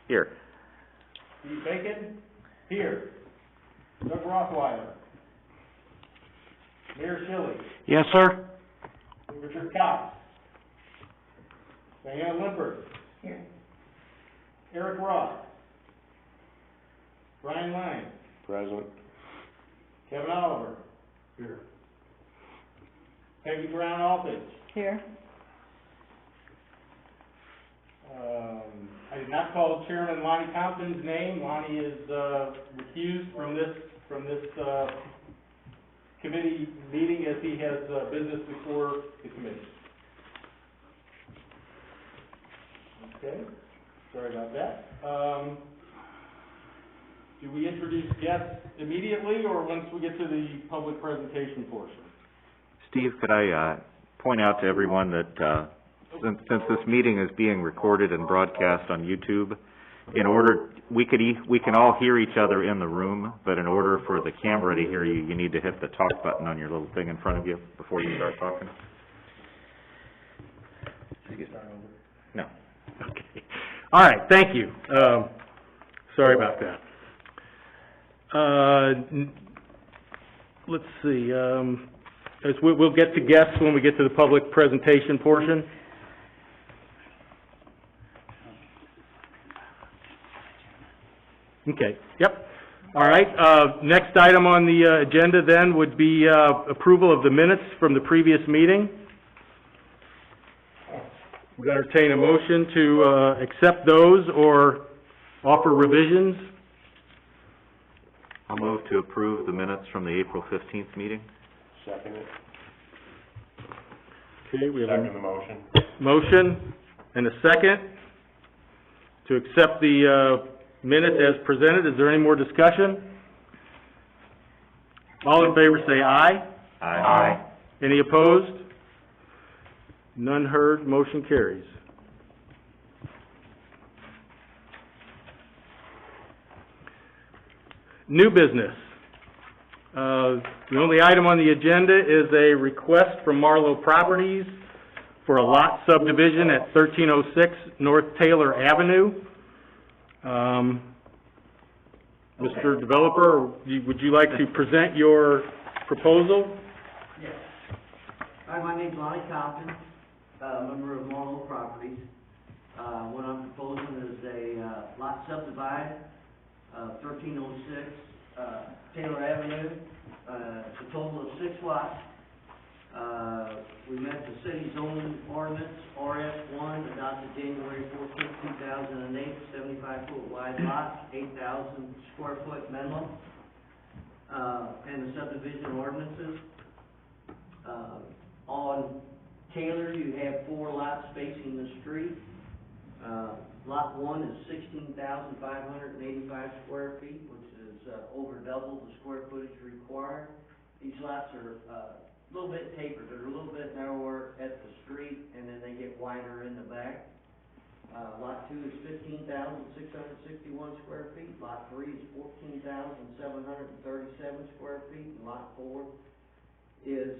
Here. Steve Bacon? Here. Doug Rothweiler? Mayor Schilly? Yes, sir. Richard Cox? Diana Lippert? Here. Eric Roth? Brian Lang? Present. Kevin Oliver? Here. Peggy Brown Aldridge? Here. I did not call Chairman Lonnie Compton's name. Lonnie is, recused from this committee meeting as he has, business before the committee. Okay, sorry about that. Do we introduce guests immediately or once we get to the public presentation portion? Steve, could I point out to everyone that since this meeting is being recorded and broadcast on YouTube, we can all hear each other in the room, but in order for the camera to hear you, you need to hit the talk button on your little thing in front of you before you start talking. No. Okay. All right, thank you. Sorry about that. Let's see, as we'll get to guests when we get to the public presentation portion. Okay, yep. All right, next item on the agenda then would be approval of the minutes from the previous meeting. We entertain a motion to accept those or offer revisions. I'll move to approve the minutes from the April 15th meeting. Second it. Okay, we have a the motion. motion and a second to accept the minutes as presented. Is there any more discussion? All in favor say aye. Aye. Any opposed? None heard, motion carries. New business. The only item on the agenda is a request from Marlowe Properties for a lot subdivision at 1306 North Taylor Avenue. Mr. Developer, would you like to present your proposal? Yes. Hi, my name's Lonnie Compton, member of Marlowe Properties. What I'm proposing is a lot subdivide, 1306 Taylor Avenue. It's a total of 6 lots. We met the city zoning ordinance, RS1, adopted January 14, 2008, 75-foot wide lot, 8,000 square foot minimum, and the subdivision ordinances. On Taylor, you have 4 lots facing the street. Lot 1 is 16,585 square feet, which is over double the square footage required. These lots are a little bit tapered. They're a little bit narrower at the street, and then they get wider in the back. Lot 2 is 15,661 square feet. Lot 3 is 14,737 square feet. And Lot 4 is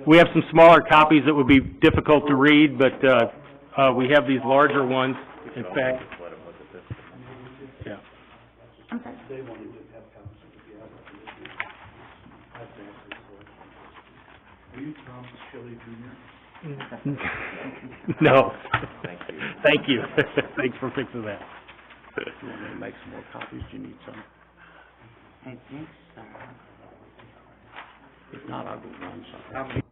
we have some smaller copies that would be difficult to read, but, we have these larger ones, in fact. Yeah. They wanted to have copies of the application. I've asked this for. Are you Tom Shelley Jr.? No. Thank you. Thank you. Thanks for fixing that. You want me to make some more copies? Do you need some? I think so. If not, I'll go run some.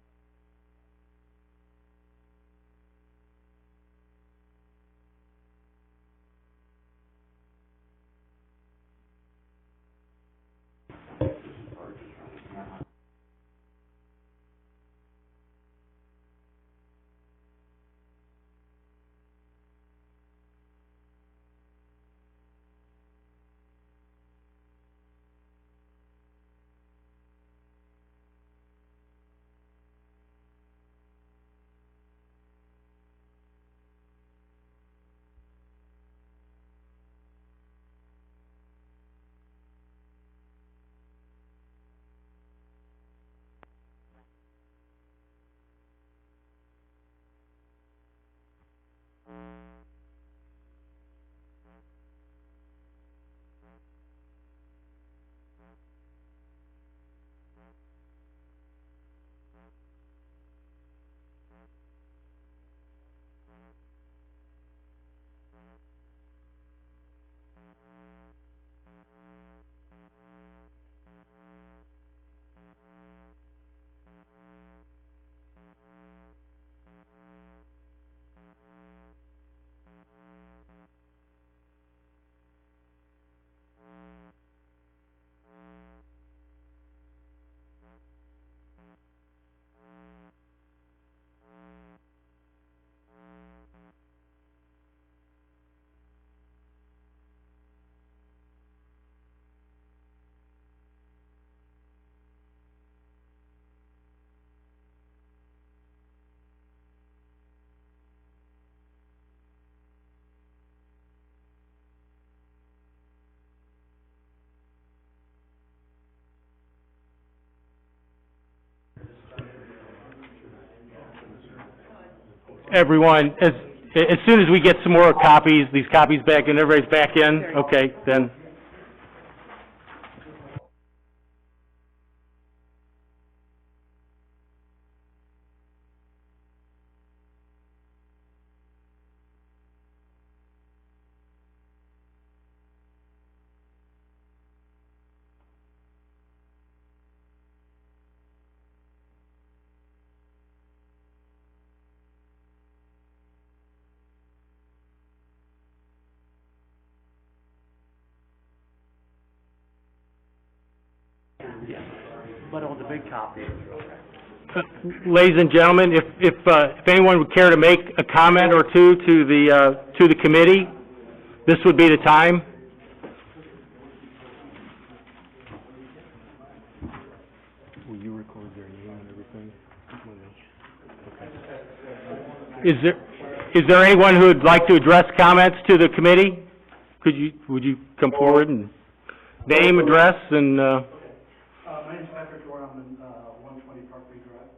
Everyone, as soon as we get some more copies, these copies back in, everybody's back in, okay, then. But on the big copy. Ladies and gentlemen, if anyone would care to make a comment or two to the committee, this would be the time. Will you record their name and everything? Is there anyone who would like to address comments to the committee? Would you come forward and name, address, and, My name's Patrick Dorn, I'm in, 120 Parkway Drive.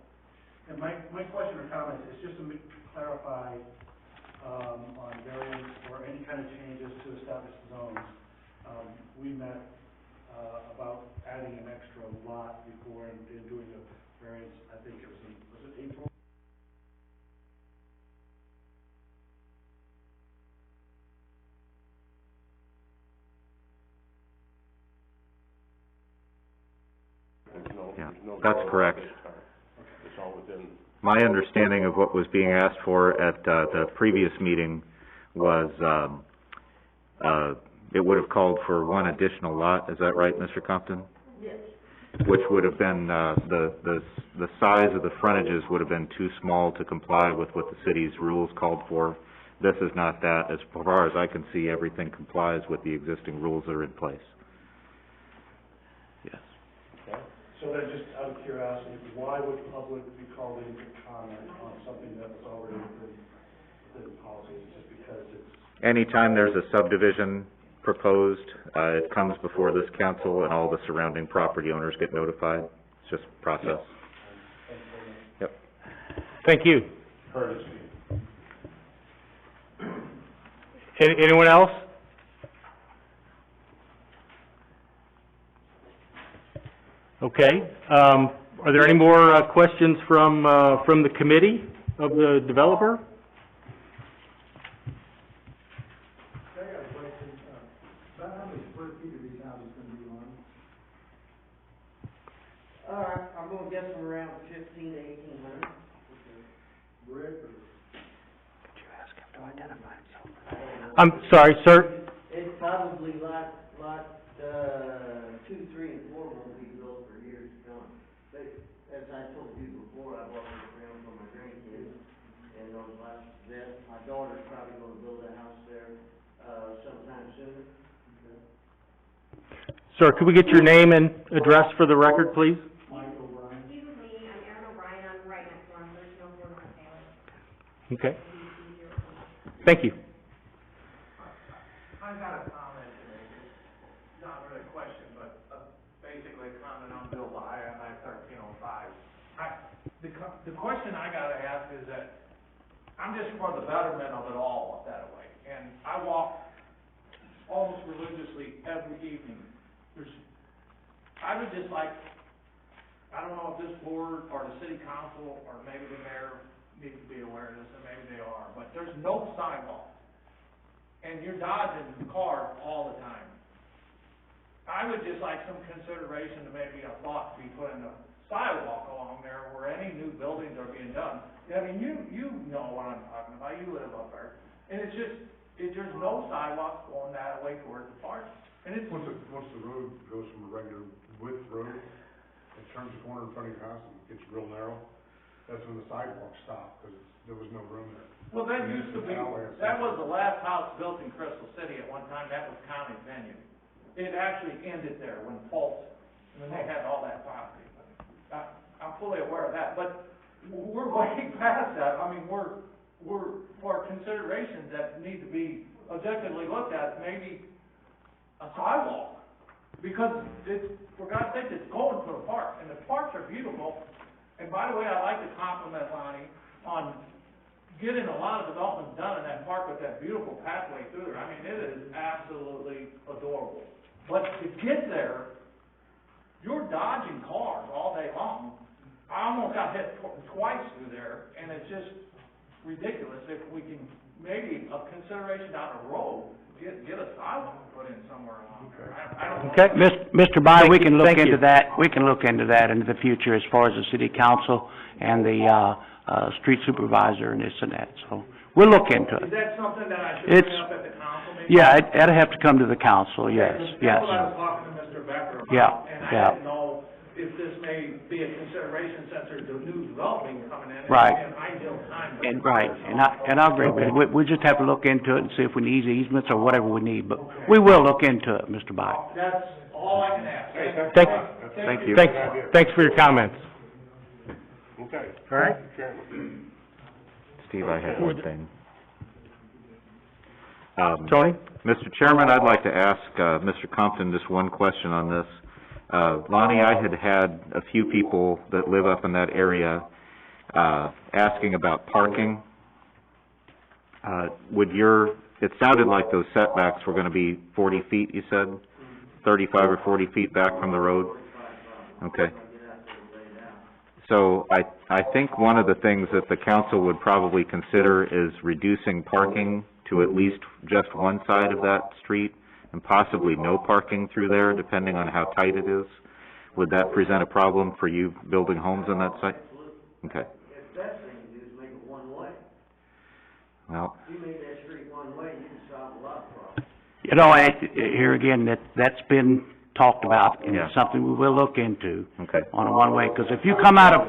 And my question or comment is just to clarify, on variance or any kind of changes to established zones. We met, about adding an extra lot before and doing a variance, I think it was it April? Yeah, that's correct. My understanding of what was being asked for at, the previous meeting was, it would have called for one additional lot, is that right, Mr. Compton? Yes. Which would have been, the size of the frontages would have been too small to comply with what the city's rules called for. This is not that. As far as I can see, everything complies with the existing rules that are in place. Yes. So then just out of curiosity, why would public be called in to comment on something that was already within policy? Is it just because it's... Anytime there's a subdivision proposed, it comes before this council and all the surrounding property owners get notified. It's just process. Yep. Thank you. courtesy. Anyone else? Okay, are there any more, questions from the committee of the developer? I got a question, about how many square feet are these houses gonna be on? I'm gonna guess around 1,500 to 1,800. Brick or? I'm sorry, sir, It's probably lot, 2, 3, and 4 won't be built for years to come. But, as I told you before, I bought this ground for my grandkids, and those lots, that, my daughter's probably gonna build a house there, sometime soon. sir, could we get your name and address for the record, please? Mike O'Brien. Excuse me, I'm Erin O'Brien, I'm right next door, I'm 1304 North Taylor. Okay, thank you. I've got a comment to make, it's not really a question, but basically a comment on Bill Byer, I 1305. The question I gotta ask is that, I'm just for the betterment of it all that way, and I walk almost religiously every evening. I would just like, I don't know if this board or the city council or maybe the mayor needs to be aware of this, and maybe they are, but there's no sidewalk. And you're dodging cars all the time. I would just like some consideration to maybe a thought to be put in a sidewalk along there where any new buildings are being done. I mean, you know what I'm talking about, you live up there. And it's just, there's no sidewalks going that way towards the park. And it's, Once the road goes from a regular width road, it turns the corner in front of your house and gets real narrow, that's when the sidewalks stop, because there was no room there. well, that used to be, that was the last house built in Crystal City at one time, that was county venue. It actually ended there when Fultz, when they had all that property. I'm fully aware of that, but we're way past that. I mean, we're for considerations that need to be objectively looked at, maybe a sidewalk. Because it's, for God's sake, it's going to the park, and the parks are beautiful. And by the way, I'd like to compliment Lonnie on getting a lot of development done in that park with that beautiful pathway through there. I mean, it is absolutely adorable. But to get there, you're dodging cars all day long. I almost got hit twice through there, and it's just ridiculous. If we can, maybe a consideration down the road, get a sidewalk put in somewhere along there. I don't know. Okay, Mr. Byer, we can look Thank you. into that, in the future as far as the city council and the, street supervisor and this and that, so we'll look into Is it. that something that I should It's- bring up at the council meeting? Yeah, it'd have to come to the council, yes, yes. That's what I was talking to Mr. Becker about. Yeah, And I yeah. didn't know if this may be a consideration since there's a new development coming in. Right. It'd be an ideal time. to- And, right, and I agree with you. We just have to look into it and see if we need easements or whatever we need, but we will look into it, Mr. Byer. That's all I can ask. Thank you. Thanks for your comments. Okay. All right. Steve, I had one thing. Tony? Mr. Chairman, I'd like to ask, Mr. Compton just one question on this. Lonnie, I had a few people that live up in that area, asking about parking. It sounded like those setbacks were gonna be 40 feet, you said? 35 or 40 feet back from the road? Okay. So I think one of the things that the council would probably consider is reducing parking to at least just one side of that street, and possibly no parking through there, depending on how tight it is. Would that present a problem for you building homes on that site? Okay, If best thing to do is make it one way. well, If you make that street one way, you can solve a lot of problems. You know, here again, that's been talked about, and Yeah. it's something we will look into okay, on a one-way, because if you come out of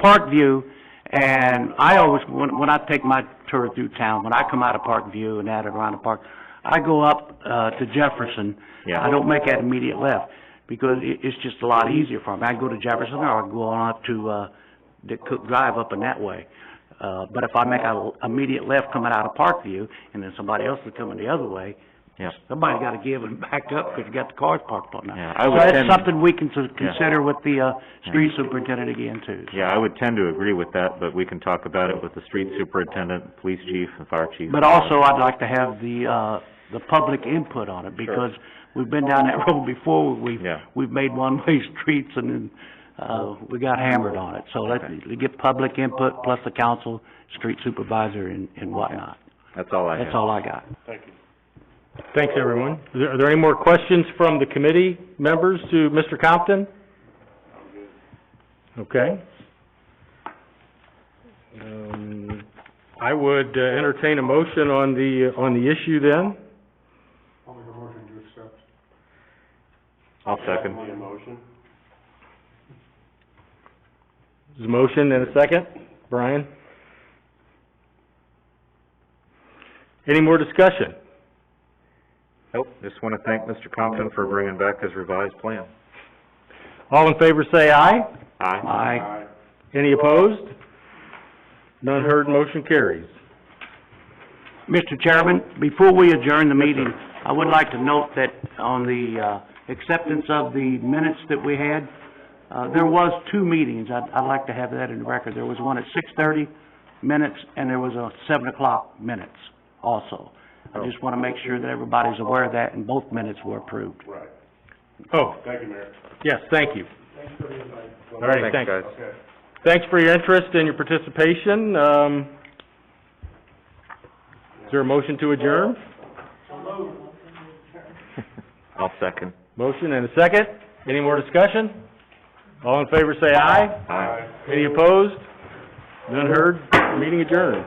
Parkview, and I always, when I take my tour through town, when I come out of Parkview and out around the park, I go up, to Jefferson. Yeah. I don't make that immediate left, because it's just a lot easier for me. I go to Jefferson, or I go on up to, the Cook Drive up in that way. But if I make an immediate left coming out of Parkview, and then somebody else is coming the other way, Yeah. Somebody's gotta give and back up, 'cause you got the cars parked on that. Yeah, I So would that's tend, something we can consider with the, street superintendent again too. yeah, I would tend to agree with that, but we can talk about it with the street superintendent, police chief, and fire chief. But also, I'd like to have the public input on it, because we've been down that road before, Yeah. we've made one-way streets, and then, we got hammered on it. So let's get public input, plus the council, street supervisor, and whatnot. That's all I have. That's all I got. Thanks, everyone. Are there any more questions from the committee members to Mr. Compton? Okay. I would entertain a motion on the issue then. I'll make a motion to accept. I'll second. There's a motion and a second. Brian? Any more discussion? Nope, just wanna thank Mr. Compton for bringing back his revised plan. All in favor say aye. Aye. Aye. Any opposed? None heard, motion carries. Mr. Chairman, before we adjourn the meeting, I would like to note that on the, acceptance of the minutes that we had, there was 2 meetings. I'd like to have that in the record. There was one at 6:30 minutes, and there was a 7 o'clock minutes also. I just wanna make sure that everybody's aware of that, and both minutes were approved. Right. Oh, Thank you, Mayor. yes, thank you. Thanks for the invite. All right, thanks. guys. Okay. Thanks for your interest and your participation. Is there a motion to adjourn? I'll second. Motion and a second. Any more discussion? All in favor say aye. Aye. Any opposed? None heard. Meeting adjourned.